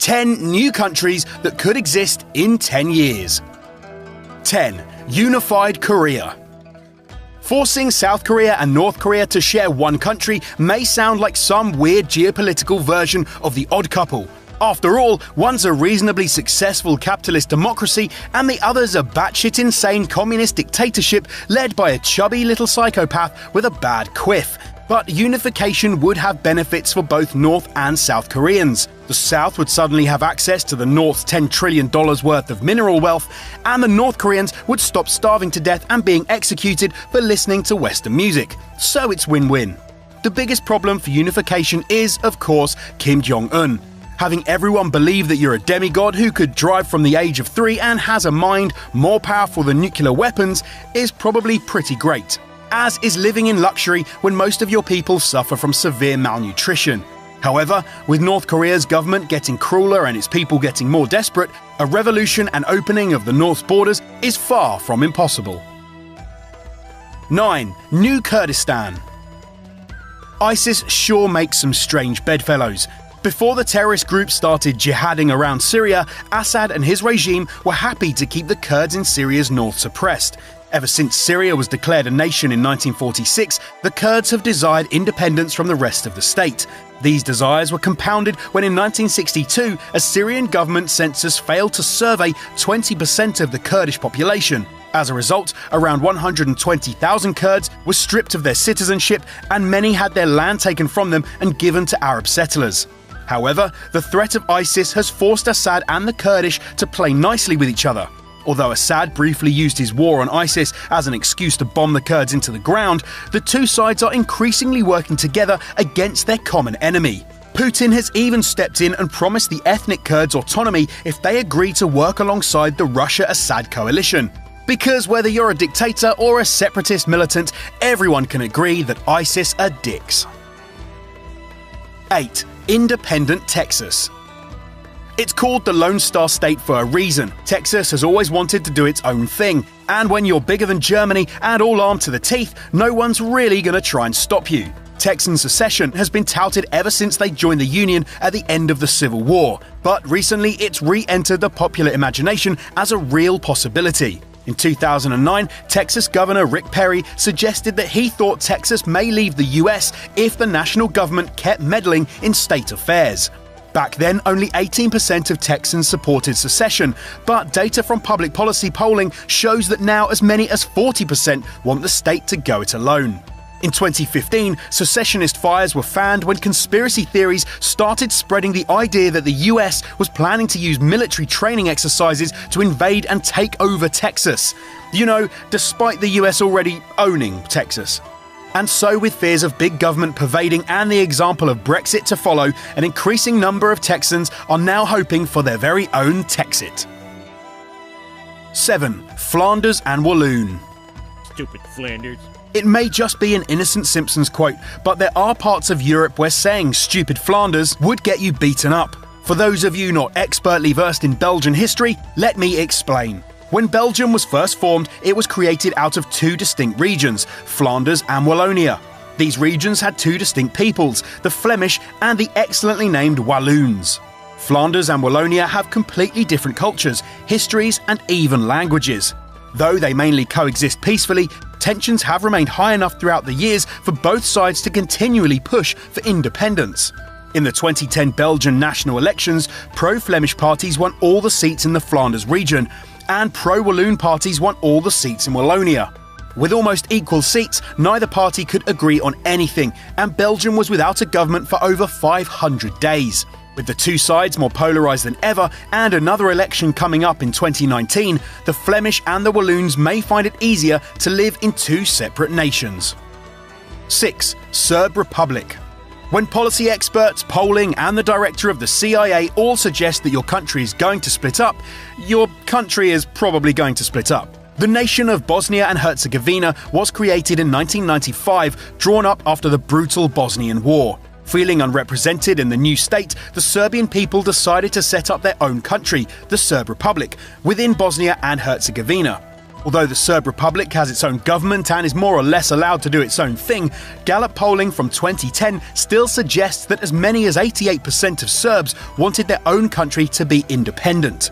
10 new countries that could exist in 10 years. 10. Unified Korea. Forcing South Korea and North Korea to share one country may sound like some weird geopolitical version of the Odd Couple. After all, one's a reasonably successful capitalist democracy and the other's a batshit insane communist dictatorship led by a chubby little psychopath with a bad quiff. But unification would have benefits for both North and South Koreans. The South would suddenly have access to the North's $10 trillion worth of mineral wealth, and the North Koreans would stop starving to death and being executed for listening to Western music. So it's win-win. The biggest problem for unification is, of course, Kim Jong-un. Having everyone believe that you're a demigod who could drive from the age of 3 and has a mind more powerful than nuclear weapons is probably pretty great, as is living in luxury when most of your people suffer from severe malnutrition. However, with North Korea's government getting crueler and its people getting more desperate, a revolution and opening of the North's borders is far from impossible. 9. New Kurdistan. ISIS sure makes some strange bedfellows. Before the terrorist group started jihading around Syria, Assad and his regime were happy to keep the Kurds in Syria's north suppressed. Ever since Syria was declared a nation in 1946, the Kurds have desired independence from the rest of the state. These desires were compounded when in 1962, a Syrian government census failed to survey 20% of the Kurdish population. As a result, around 120,000 Kurds were stripped of their citizenship and many had their land taken from them and given to Arab settlers. However, the threat of ISIS has forced Assad and the Kurdish to play nicely with each other. Although Assad briefly used his war on ISIS as an excuse to bomb the Kurds into the ground, the two sides are increasingly working together against their common enemy. Putin has even stepped in and promised the ethnic Kurds autonomy if they agree to work alongside the Russia-Assad coalition. Because whether you're a dictator or a separatist militant, everyone can agree that ISIS are dicks. 8. Independent Texas. It's called the Lone Star State for a reason. Texas has always wanted to do its own thing, and when you're bigger than Germany and all armed to the teeth, no one's really going to try and stop you. Texan secession has been touted ever since they joined the Union at the end of the Civil War, but recently it's re-entered the popular imagination as a real possibility. In 2009, Texas Governor Rick Perry suggested that he thought Texas may leave the US if the national government kept meddling in state affairs. Back then, only 18% of Texans supported secession, but data from public policy polling shows that now as many as 40% want the state to go it alone. In 2015, secessionist fires were fanned when conspiracy theories started spreading the idea that the US was planning to use military training exercises to invade and take over Texas. You know, despite the US already owning Texas. And so, with fears of big government pervading and the example of Brexit to follow, an increasing number of Texans are now hoping for their very own Texit. 7. Flanders and Walloon. Stupid Flanders. It may just be an innocent Simpsons quote, but there are parts of Europe where saying "stupid Flanders" would get you beaten up. For those of you not expertly versed in Belgian history, let me explain. When Belgium was first formed, it was created out of two distinct regions, Flanders and Wallonia. These regions had two distinct peoples, the Flemish and the excellently named Walloons. Flanders and Wallonia have completely different cultures, histories, and even languages. Though they mainly coexist peacefully, tensions have remained high enough throughout the years for both sides to continually push for independence. In the 2010 Belgian national elections, pro-Flemish parties won all the seats in the Flanders region, and pro-Walloon parties won all the seats in Wallonia. With almost equal seats, neither party could agree on anything, and Belgium was without a government for over 500 days. With the two sides more polarised than ever and another election coming up in 2019, the Flemish and the Walloons may find it easier to live in two separate nations. 6. Serb Republic. When policy experts, polling and the director of the CIA all suggest that your country is going to split up, your country is probably going to split up. The nation of Bosnia and Herzegovina was created in 1995, drawn up after the brutal Bosnian War. Feeling unrepresented in the new state, the Serbian people decided to set up their own country, the Serb Republic, within Bosnia and Herzegovina. Although the Serb Republic has its own government and is more or less allowed to do its own thing, Gallup polling from 2010 still suggests that as many as 88% of Serbs wanted their own country to be independent.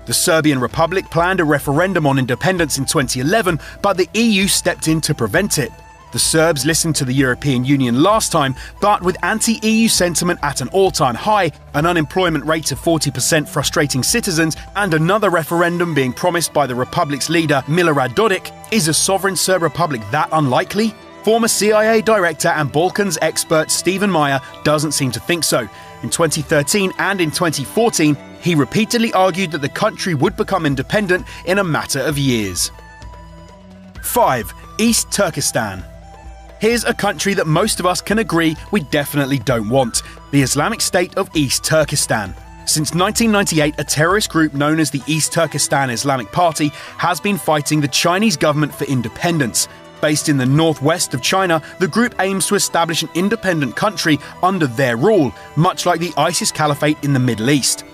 The Serbian Republic planned a referendum on independence in 2011, but the EU stepped in to prevent it. The Serbs listened to the European Union last time, but with anti-EU sentiment at an all-time high, an unemployment rate of 40% frustrating citizens, and another referendum being promised by the Republic's leader Milorad Dodik, is a sovereign Serb Republic that unlikely? Former CIA director and Balkans expert Stephen Meyer doesn't seem to think so. In 2013 and in 2014, he repeatedly argued that the country would become independent in a matter of years. 5. East Turkestan. Here's a country that most of us can agree we definitely don't want: the Islamic State of East Turkestan. Since 1998, a terrorist group known as the East Turkestan Islamic Party has been fighting the Chinese government for independence. Based in the northwest of China, the group aims to establish an independent country under their rule, much like the ISIS Caliphate in the Middle East.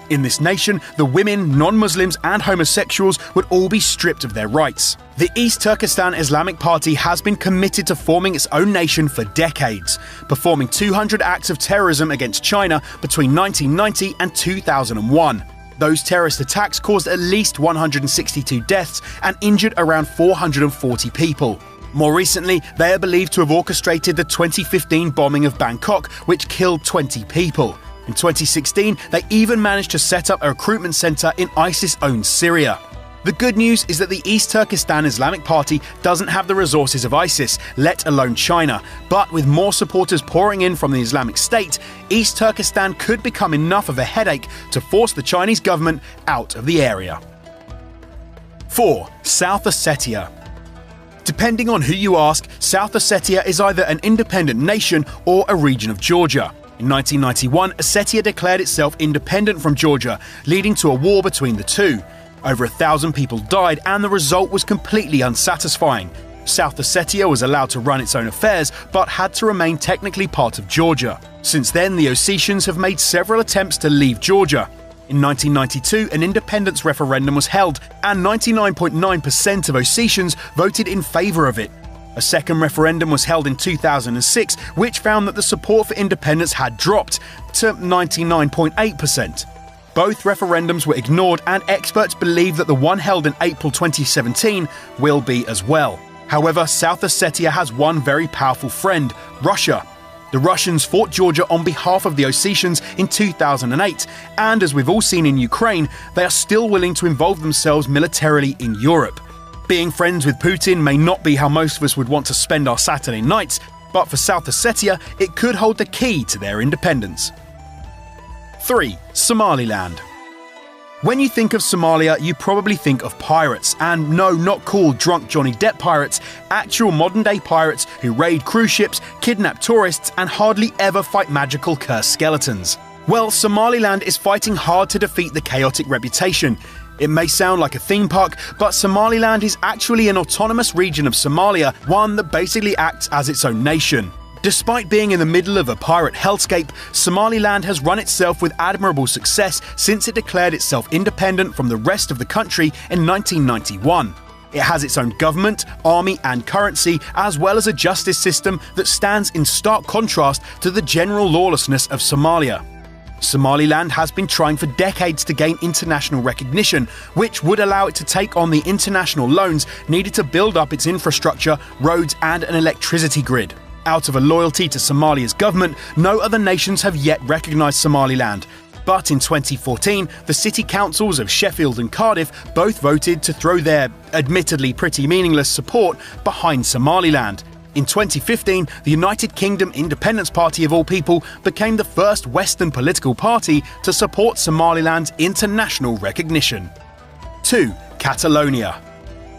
In this nation, the women, non-Muslims and homosexuals would all be stripped of their rights. The East Turkestan Islamic Party has been committed to forming its own nation for decades, performing 200 acts of terrorism against China between 1990 and 2001. Those terrorist attacks caused at least 162 deaths and injured around 440 people. More recently, they are believed to have orchestrated the 2015 bombing of Bangkok, which killed 20 people. In 2016, they even managed to set up a recruitment center in ISIS-owned Syria. The good news is that the East Turkestan Islamic Party doesn't have the resources of ISIS, let alone China. But with more supporters pouring in from the Islamic State, East Turkestan could become enough of a headache to force the Chinese government out of the area. 4. South Ossetia. Depending on who you ask, South Ossetia is either an independent nation or a region of Georgia. In 1991, Ossetia declared itself independent from Georgia, leading to a war between the two. Over 1,000 people died, and the result was completely unsatisfying. South Ossetia was allowed to run its own affairs, but had to remain technically part of Georgia. Since then, the Ossetians have made several attempts to leave Georgia. In 1992, an independence referendum was held, and 99.9% of Ossetians voted in favor of it. A second referendum was held in 2006, which found that the support for independence had dropped to 99.8%. Both referendums were ignored, and experts believe that the one held in April 2017 will be as well. However, South Ossetia has one very powerful friend: Russia. The Russians fought Georgia on behalf of the Ossetians in 2008, and as we've all seen in Ukraine, they are still willing to involve themselves militarily in Europe. Being friends with Putin may not be how most of us would want to spend our Saturday nights, but for South Ossetia, it could hold the key to their independence. 3. Somaliland. When you think of Somalia, you probably think of pirates, and no, not cool drunk Johnny Depp pirates, actual modern-day pirates who raid cruise ships, kidnap tourists, and hardly ever fight magical cursed skeletons. Well, Somaliland is fighting hard to defeat the chaotic reputation. It may sound like a theme park, but Somaliland is actually an autonomous region of Somalia, one that basically acts as its own nation. Despite being in the middle of a pirate hellscape, Somaliland has run itself with admirable success since it declared itself independent from the rest of the country in 1991. It has its own government, army and currency, as well as a justice system that stands in stark contrast to the general lawlessness of Somalia. Somaliland has been trying for decades to gain international recognition, which would allow it to take on the international loans needed to build up its infrastructure, roads and an electricity grid. Out of a loyalty to Somalia's government, no other nations have yet recognised Somaliland. But in 2014, the city councils of Sheffield and Cardiff both voted to throw their, admittedly pretty meaningless, support behind Somaliland. In 2015, the United Kingdom Independence Party of all people became the first Western political party to support Somaliland's international recognition. 2. Catalonia.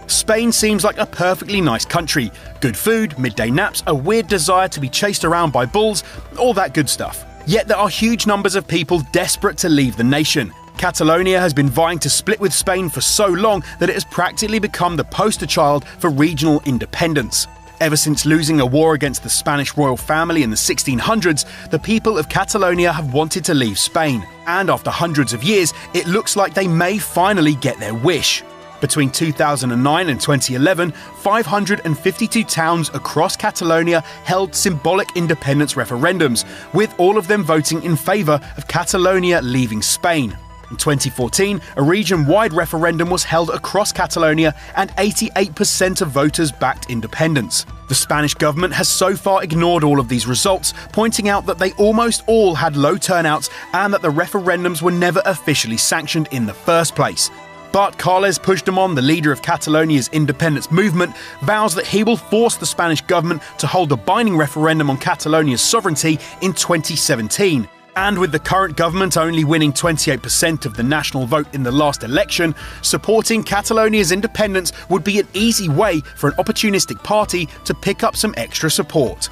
Spain seems like a perfectly nice country. Good food, midday naps, a weird desire to be chased around by bulls, all that good stuff. Yet there are huge numbers of people desperate to leave the nation. Catalonia has been vying to split with Spain for so long that it has practically become the poster child for regional independence. Ever since losing a war against the Spanish royal family in the 1600s, the people of Catalonia have wanted to leave Spain. And after hundreds of years, it looks like they may finally get their wish. Between 2009 and 2011, 552 towns across Catalonia held symbolic independence referendums, with all of them voting in favour of Catalonia leaving Spain. In 2014, a region-wide referendum was held across Catalonia and 88% of voters backed independence. The Spanish government has so far ignored all of these results, pointing out that they almost all had low turnouts and that the referendums were never officially sanctioned in the first place. But Carles Puigdemont, the leader of Catalonia's independence movement, vows that he will force the Spanish government to hold a binding referendum on Catalonia's sovereignty in 2017. And with the current government only winning 28% of the national vote in the last election, supporting Catalonia's independence would be an easy way for an opportunistic party to pick up some extra support.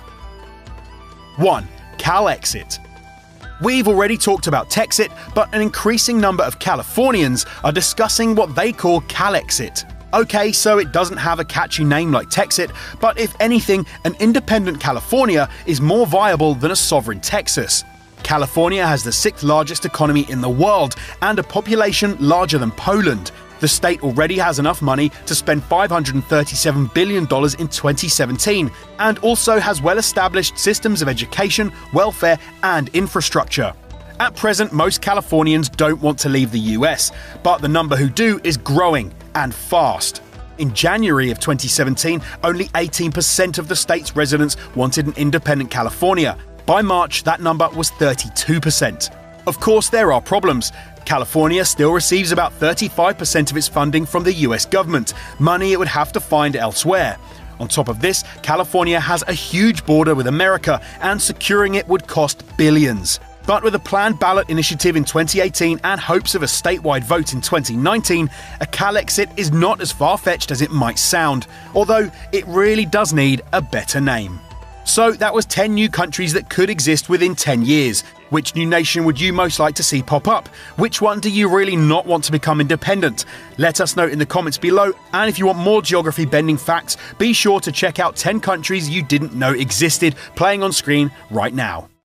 1. Cal-exit. We've already talked about Texit, but an increasing number of Californians are discussing what they call Cal-exit. Okay, so it doesn't have a catchy name like Texit, but if anything, an independent California is more viable than a sovereign Texas. California has the 6th largest economy in the world and a population larger than Poland. The state already has enough money to spend $537 billion in 2017 and also has well-established systems of education, welfare, and infrastructure. At present, most Californians don't want to leave the US, but the number who do is growing, and fast. In January of 2017, only 18% of the state's residents wanted an independent California. By March, that number was 32%. Of course, there are problems. California still receives about 35% of its funding from the US government, money it would have to find elsewhere. On top of this, California has a huge border with America, and securing it would cost billions. But with a planned ballot initiative in 2018 and hopes of a statewide vote in 2019, a Cal-exit is not as far-fetched as it might sound, although it really does need a better name. So that was 10 new countries that could exist within 10 years. Which new nation would you most like to see pop up? Which one do you really not want to become independent? Let us know in the comments below, and if you want more geography bending facts, be sure to check out 10 countries you didn't know existed playing on screen right now.